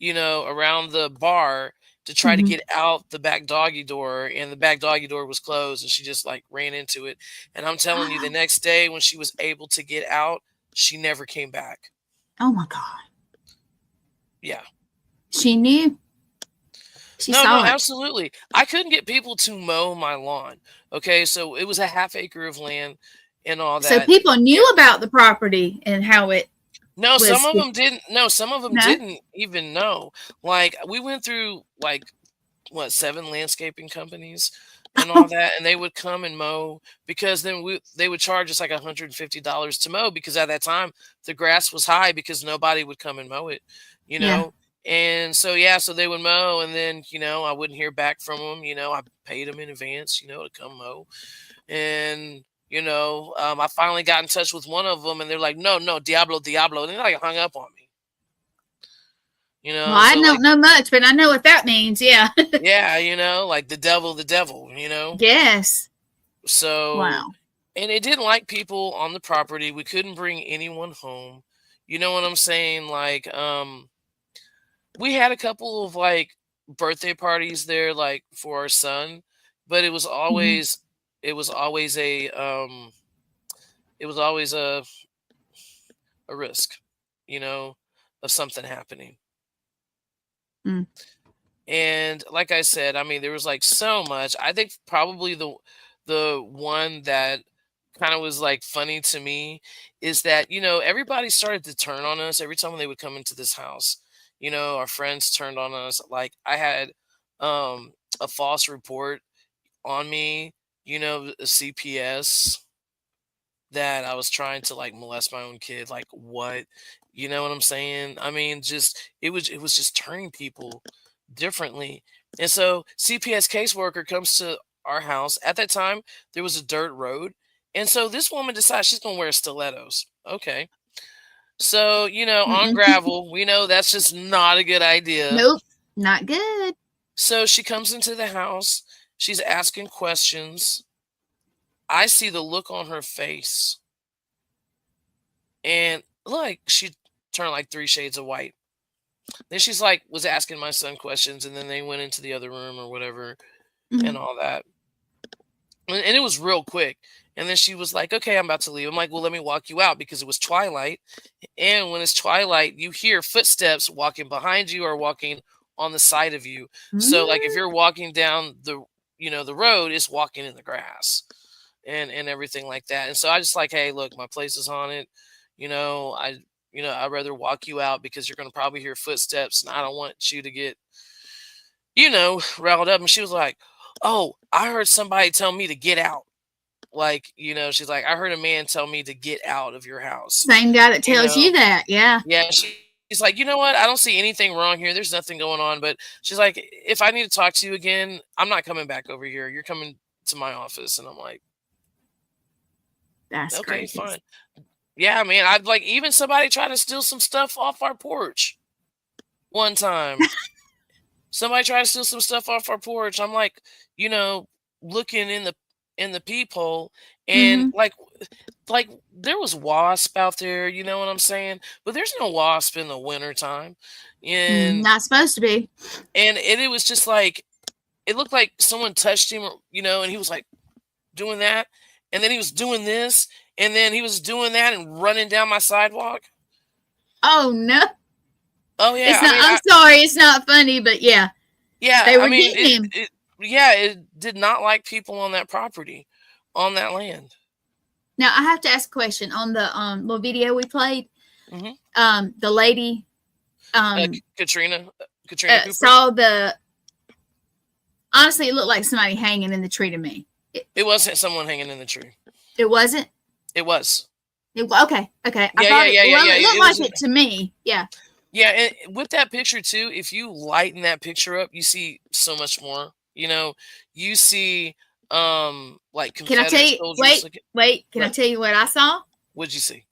around the bar to try to Mhm. get out the back doggy door, and the back doggy door was closed, and she just like ran into it. And I'm telling you, the next day when she was able to get out, she never came back. Oh my God. Yeah. She knew. She No, no, saw it. absolutely. I couldn't get people to mow my lawn. Okay, so it was a half acre of land and all So that. people knew And about the property and how it no, some was. of them didn't. No, some of them No. didn't even know. Like we went through like what, 7 landscaping companies and all that, and they would come and mow, because then they would charge us like $150 to mow, because at that time the grass was high because nobody would come and mow it, you Yeah. know. And so yeah, so they would mow, and then I wouldn't hear back from them. I paid them in advance, to come mow, and I finally got in touch with one of them, and they're like, no, no, Diablo, Diablo, and they like hung up on me, Well, I so don't like, know much, but I know what that means. Yeah. yeah, like the devil, the devil. Yes. So, Wow. and it didn't like people on the property. We couldn't bring anyone home. You know what I'm saying? Like, we had a couple of like birthday parties there, like for our son, but Hmm. it was always a, it was always a risk, you know, of something happening. Mm. And like I said, I mean, there was like so much. I think probably the one that kind of was like funny to me is that, everybody started to turn on us every time they would come into this house. Our friends turned on us. Like I had a false report on me, a CPS, that I was trying to like molest my own kid. Like what? You know what I'm saying? I mean, just it was just turning people differently. And so CPS caseworker comes to our house. At that time, there was a dirt road. And so this woman decides she's gonna wear stilettos. Okay. So, on Mm-mm. gravel, we know that's just not a good idea. Nope. Not good. So she comes into the house, she's asking questions. I see the look on her face, and like she turned like 3 shades of white. Then she's like was asking my son questions, and then they went into the other room or whatever and Mhm. all that. And it was real quick. And then she was like, "Okay, I'm about to leave." I'm like, "Well, let me walk you out," because it was twilight. And when it's twilight, you hear footsteps walking behind you or walking on the side of you. So like if Mm. you're walking down the road, it's walking in the grass. and everything like that. And so I just like, hey, look, my place is haunted. I'd rather walk you out because you're going to probably hear footsteps, and I don't want you to get, riled up. And she was like, oh, I heard somebody tell me to get out. Like, she's like, I heard a man tell me to get out of your house. Same guy that tells you that. Yeah. Yeah. She's like, you know what? I don't see anything wrong here. There's nothing going on. But she's like, if I need to talk to you again, I'm not coming back over here. You're coming to my office. And I'm like, That's okay, crazy. fine. Yeah, man. I'd like, even somebody tried to steal some stuff off our porch one time. Somebody tried to steal some stuff off our porch. I'm like, looking in the peephole, and like there was wasp out there, you know what I'm saying? But there's no wasp in the wintertime. And Not supposed to be. and it was just like, it looked like someone touched him, and he was like doing that, and then he was doing this, and then he was doing that and running down my sidewalk. Oh no. Oh yeah. It's not, I'm sorry, it's not funny, but yeah. Yeah. They were getting him. It did not like people on that property, on that land. Now I have to ask a question on the little video we played. The lady Katrina Cooper? saw honestly, it looked like somebody hanging in the tree to me. It wasn't someone hanging in the tree. It wasn't? It was. Okay. It looked like it to me. Yeah. Yeah, and with that picture too, if you lighten that picture up, you see so much more. You see like Can I Confederate tell you? soldiers. Wait. Can I tell you what I saw? What'd you see?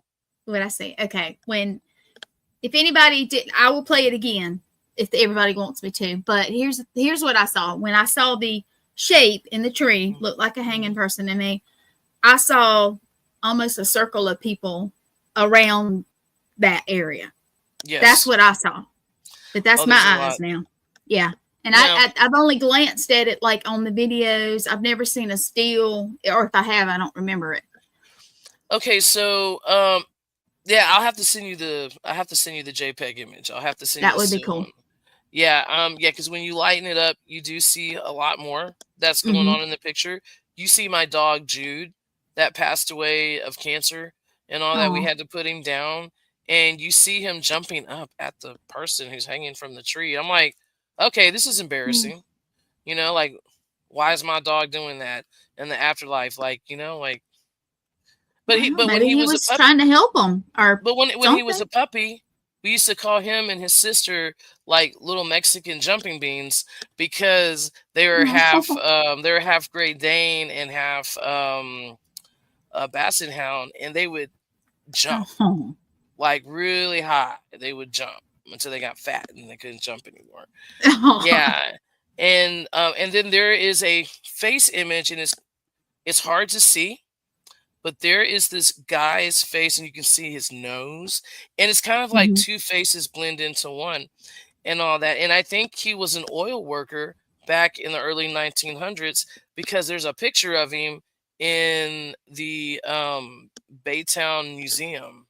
What I see? Okay. If anybody did, I will play it again if everybody wants me to. But here's what I saw. When I saw the shape in the tree, looked like a hanging person to me, I saw almost a circle of people around that area. Yes. That's what I saw. But that's my eyes now. Yeah. And I've only glanced at it like on the videos. I've never seen a still, or if I have, I don't remember it. Okay, so yeah, I'll have to send you the JPEG image. I'll have to send you that would be cool. Yeah, because when you lighten it up, you do see a lot more that's going on in the picture. You see my dog Jude that passed away of cancer and all that. We had to put him down. And you see him jumping up at the person who's hanging from the tree. I'm like, okay, this is embarrassing. Like, why is my dog doing that in the afterlife? Like, but when he was a puppy, trying to help him. But when he was a puppy, we used to call him and his sister like little Mexican jumping beans because they were half Great Dane and half Basset Hound, and they would jump. Like really high. They would jump until they got fat and they couldn't jump anymore. Yeah. And then there is a face image, and it's hard to see, but there is this guy's face and you can see his nose, and it's kind of like two faces blend into one and all that. And I think he was an oil worker back in the early 1900s because there's a picture of him in the Baytown Museum.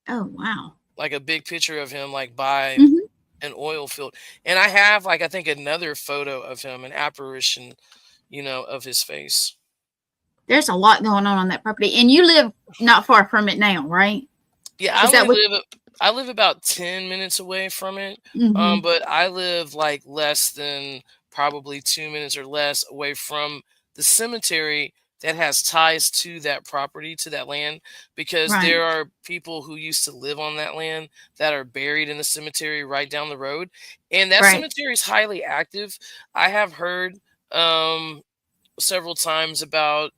Oh, wow. Like a big picture of him, like by an oil field. And I have, like, I think another photo of him, an apparition, of his face. There's a lot going on that property. And you live not far from it now, right? Yeah, I live about 10 minutes away from it. But I live like less than probably 2 minutes or less away from the cemetery that has ties to that property, to that land, because there are people who used to live on that land that are buried in the cemetery right down the road. And that cemetery is highly active. I have heard several times about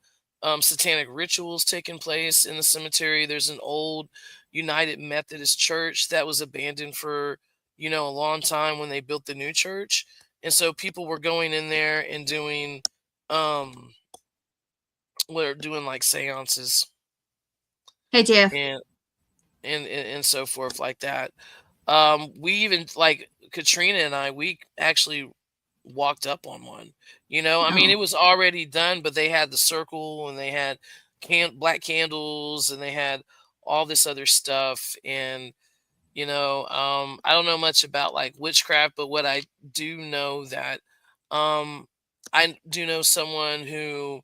satanic rituals taking place in the cemetery. There's an old United Methodist church that was abandoned for, a long time when they built the new church. And so people were going in there and doing like seances. Hey Jeff. And so forth like that. We even, like Katrina and I, we actually walked up on one. I mean, it was already done, but they had the circle and they had black candles and they had all this other stuff. And I don't know much about like witchcraft, but what I do know that I do know someone who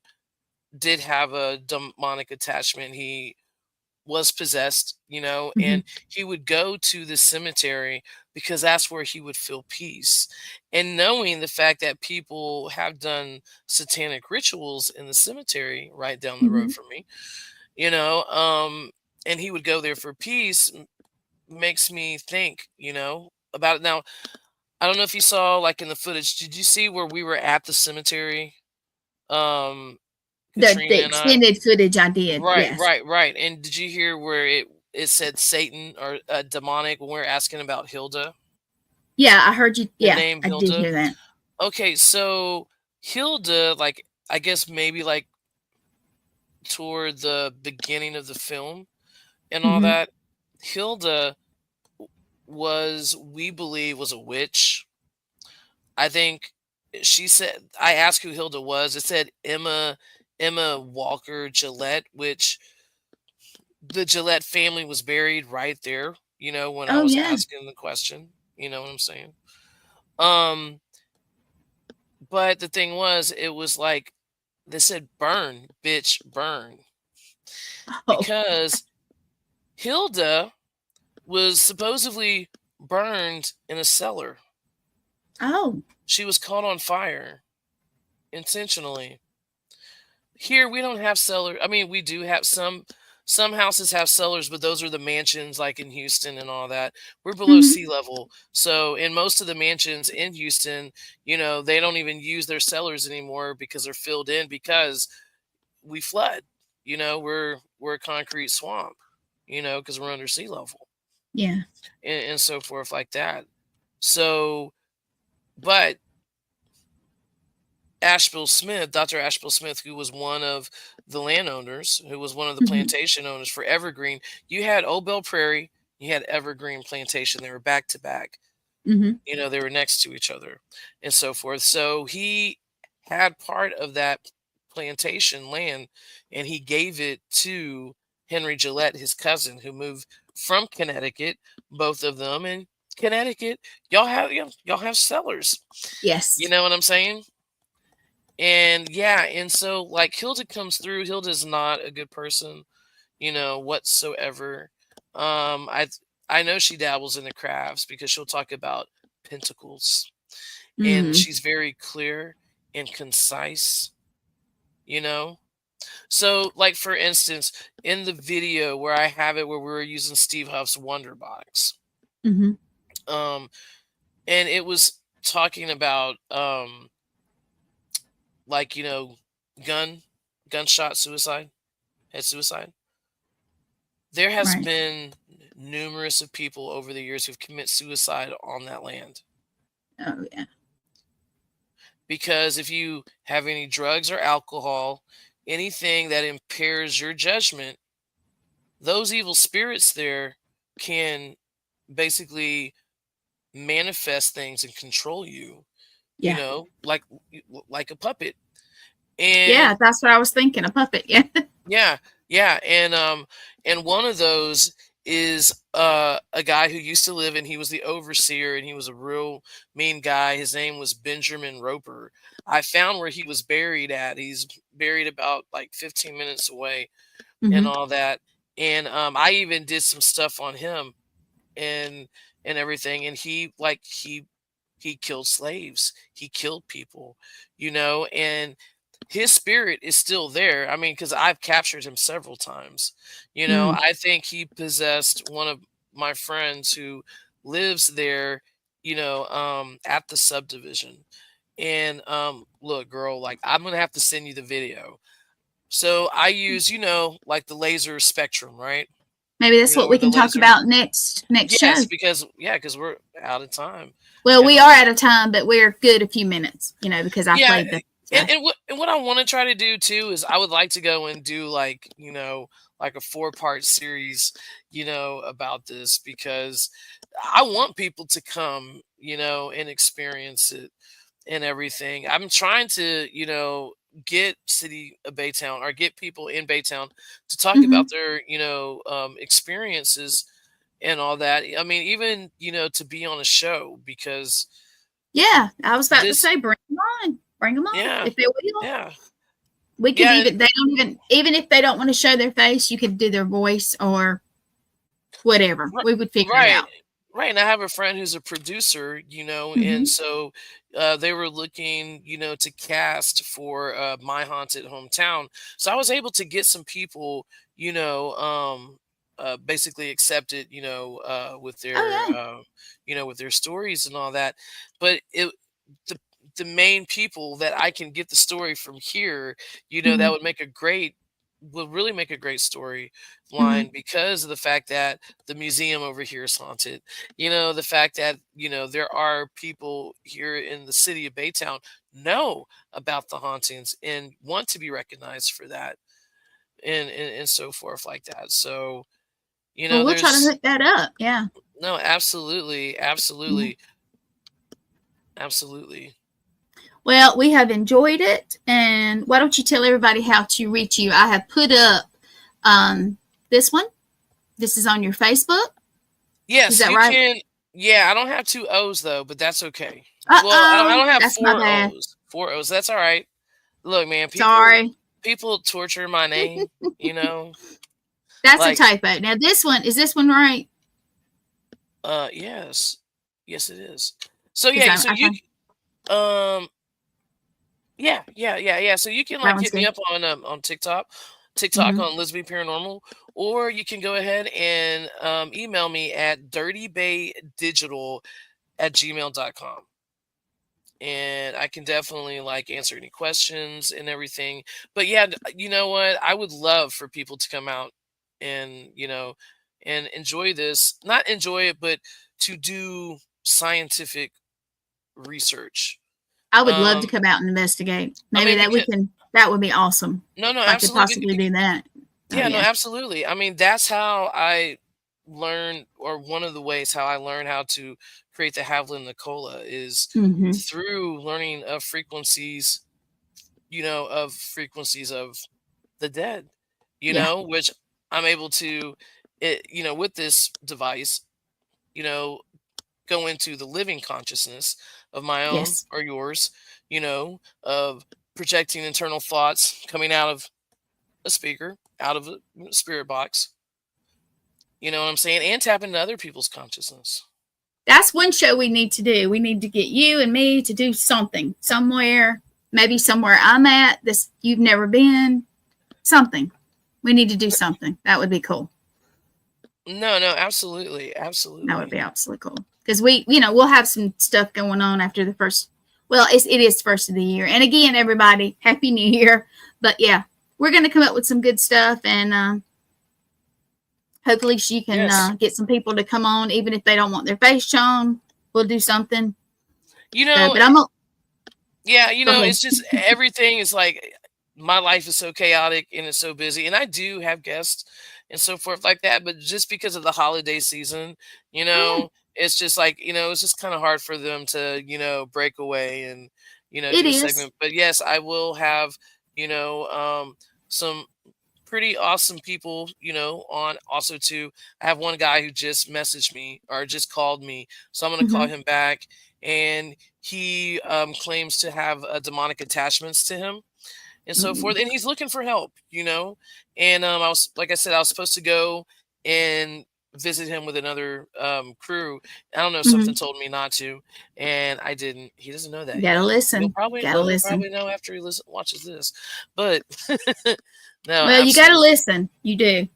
did have a demonic attachment. He was possessed, Hmm. and he would go to the cemetery because that's where he would feel peace. And knowing the fact that people have done satanic rituals in the cemetery right down the Hmm. road from me, you know, um, and he would go there for peace makes me think, about it. Now, I don't know if you saw like in the footage, did you see where we were at the cemetery? Um, The Katrina and I. extended footage I did, Right, yes. right, right. And did you hear where it said Satan or demonic when we were asking about Hilda, Yeah, I heard you. the Yeah, name I did Hilda? hear that. Okay, so Hilda, like I guess maybe like toward the beginning of the film and all Hmm. that, Hilda we believe was a witch. I think she said I asked who Hilda was. It said Emma Walker Gillette, which the Gillette family was buried right there, when I Oh, was yeah. asking the question. You know what I'm saying? Um, but the thing was, it was like they said, burn, bitch, burn. Oh, Because Hilda was supposedly burned in a cellar. oh. She was caught on fire intentionally. Here we don't have cellar. I mean, we do have some houses have cellars, but those are the mansions like in Houston and all that. We're below Hmm. sea level. So in most of the mansions in Houston, they don't even use their cellars anymore because they're filled in because we flood. We're a concrete swamp, because we're under sea level Yeah. and so forth like that. So, but Asheville Smith, Dr. Asheville Smith, who was one of the landowners, who was one of the Hmm. plantation owners for Evergreen. You had Old Bell Prairie, you had Evergreen Plantation. They were back to back. Hmm. They were next to each other and so forth. So he had part of that plantation land and he gave it to Henry Gillette, his cousin, who moved from Connecticut, both of them. And Connecticut, y'all have cellars. You Yes. know what I'm saying? And yeah, and so like Hilda comes through. Hilda's not a good person, whatsoever. I know she dabbles in the crafts because she'll talk about pentacles and Mm. she's very clear and concise, you know. So like for instance, in the video where I have it where we were using Steve Huff's Wonder Box, Hmm. um, and it was talking about like gunshot suicide, head suicide. There has Right. been numerous of people over the years who've commit suicide on that land Oh, yeah. because if you have any drugs or alcohol, anything that impairs your judgment, those evil spirits there can basically manifest things and control you, Yeah. like a puppet. And Yeah. That's what I was thinking. A puppet. Yeah. yeah, yeah, and one of those is a guy who used to live and he was the overseer and he was a real mean guy. His name was Benjamin Roper. I found where he was buried at. He's buried about like 15 minutes away and Hmm. all that. And I even did some stuff on him and everything. And he killed slaves. He killed people, and his spirit is still there. I mean, because I've captured him several times. Mm. I think he possessed one of my friends who lives there, at the subdivision. And look, girl, like I'm gonna have to send you the video. So I use, like the laser spectrum, right? Maybe that's what we Where the can talk laser. about next show. Yes, because we're out of time. Well, And we are out of time, but we're good a few minutes, because I yeah, played the. and what I want to try to do too is I would like to go and do like like a 4-part series about this because I want people to come and experience it and everything. I'm trying to get City of Baytown or get people in Baytown to talk Hmm. about their experiences and all that. I mean, even to be on a show because Yeah, I was about to this say, bring them on yeah if they will. yeah We could even, they don't even if they don't want to show their face, you could do their voice or whatever. We would figure it out. Right. And I have a friend who's a producer, and so they were looking, to cast for My Haunted Hometown. So I was able to get some people, basically accepted, with their, with their stories and all that. But the main people that I can get the story from here, that would really make a great story line because of the fact that the museum over here is haunted. The fact that, there are people here in the city of Baytown know about the hauntings and want to be recognized for that and so forth like that. So, Well, we'll try to hook that up. Yeah. No, absolutely. Absolutely. Absolutely. Well, we have enjoyed it, and why don't you tell everybody how to reach you? I have put up this one. This is on your Facebook. Yes, is that you right? can. Yeah, I don't have 2 O's though, but that's okay. Well, I don't have that's 4 my bad. O's. 4 O's. That's all right. Look, man. Sorry. People torture my name. That's like, a typo. Now this one, is this one right? Yes, yes, it is. So yeah, yeah. So you can like hit me up on TikTok on Lisby Paranormal, or you can go ahead and email me at dirtybaydigital@gmail.com. And I can definitely like answer any questions and everything. But yeah, you know what? I would love for people to come out and, and enjoy this, not enjoy it, but to do scientific research. I would love to come out and investigate. Maybe that would be awesome. No, I could possibly do that. Yeah, no, absolutely. I mean, that's how I learned, or one of the ways how I learned how to create the Haviland Nicola is through learning of frequencies, of the dead, which I'm able to, with this device, go into the living consciousness of my own or yours, of projecting internal thoughts coming out of a speaker, out of a spirit box. You know what I'm saying? And tap into other people's consciousness. That's one show we need to do. We need to get you and me to do something somewhere, maybe somewhere I'm at this you've never been. Something. We need to do something. That would be cool. No, absolutely. Absolutely. That would be absolutely cool. Because we'll have some stuff going on after the first. Well, it is first of the year. And again, everybody, Happy New Year. But yeah, we're going to come up with some good stuff, and hopefully she can get some people to come on, even if they don't want their face shown. We'll do something. But it's just everything is like, my life is so chaotic and it's so busy, and I do have guests and so forth like that. But just because of the holiday season, it's just like, it's just kind of hard for them to, break away and, do a segment. But yes, I will have, some pretty awesome people, on also too. I have one guy who just messaged me or just called me. So I'm going to call him back, and he claims to have demonic attachments to him and so forth. And he's looking for help, and I was supposed to go and visit him with another crew. I don't know, something told me not to, and I didn't. He doesn't know that. You gotta listen. He'll probably know after he watches this. But no. Well, you gotta listen. You do.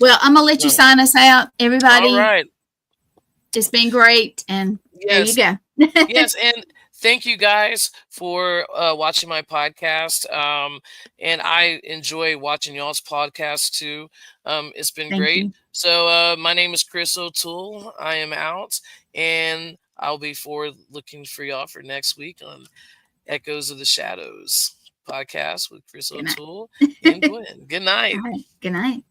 Well, I'm gonna let you sign us out, everybody. All right. It's been great, and there you go. Yes, and thank you guys for watching my podcast. And I enjoy watching y'all's podcast too. It's been great. You. So my name is Chris O'Toole. I am out, and I'll be looking for y'all for next week on Echoes of the Shadows podcast with Chris O'Toole and Gwen. Good night. All right. Good night.